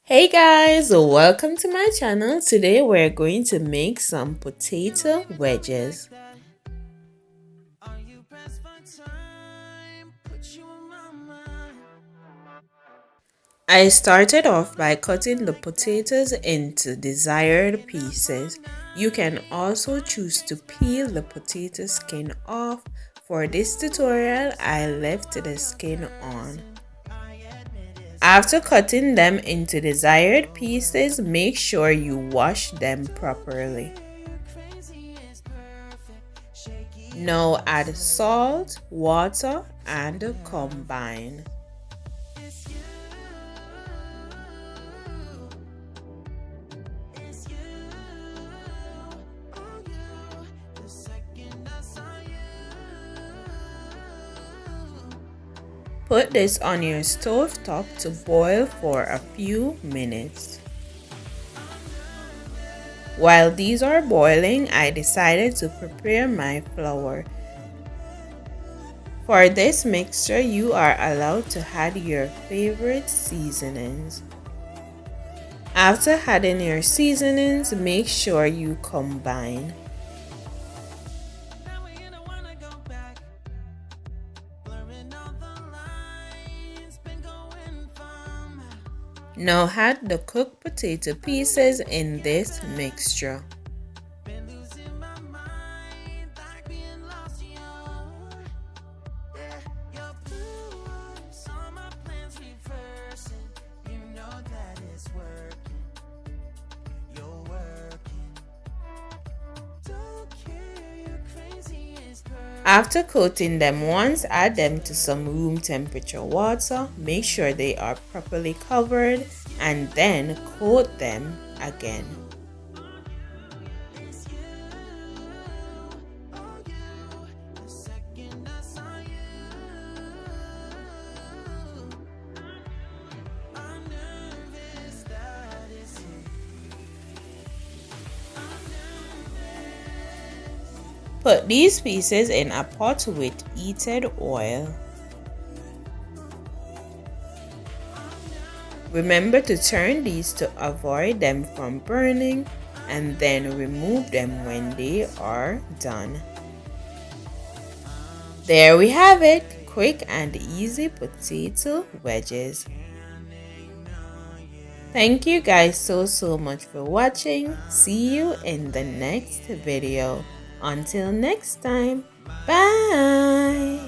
Hey guys, welcome to my channel. Today we're going to make some potato wedges. I started off by cutting the potatoes into desired pieces. You can also choose to peel the potato skin off. For this tutorial, I left the skin on. After cutting them into desired pieces, make sure you wash them properly. Now add salt, water, and combine. Put this on your stove top to boil for a few minutes. While these are boiling, I decided to prepare my flour. For this mixture, you are allowed to add your favorite seasonings. After adding your seasonings, make sure you combine. Now add the cooked potato pieces in this mixture. After coating them once, add them to some room temperature water. Make sure they are properly covered and then coat them again. Put these pieces in a pot with heated oil. Remember to turn these to avoid them from burning and then remove them when they are done. There we have it, quick and easy potato wedges. Thank you guys so much for watching. See you in the next video. Until next time, bye!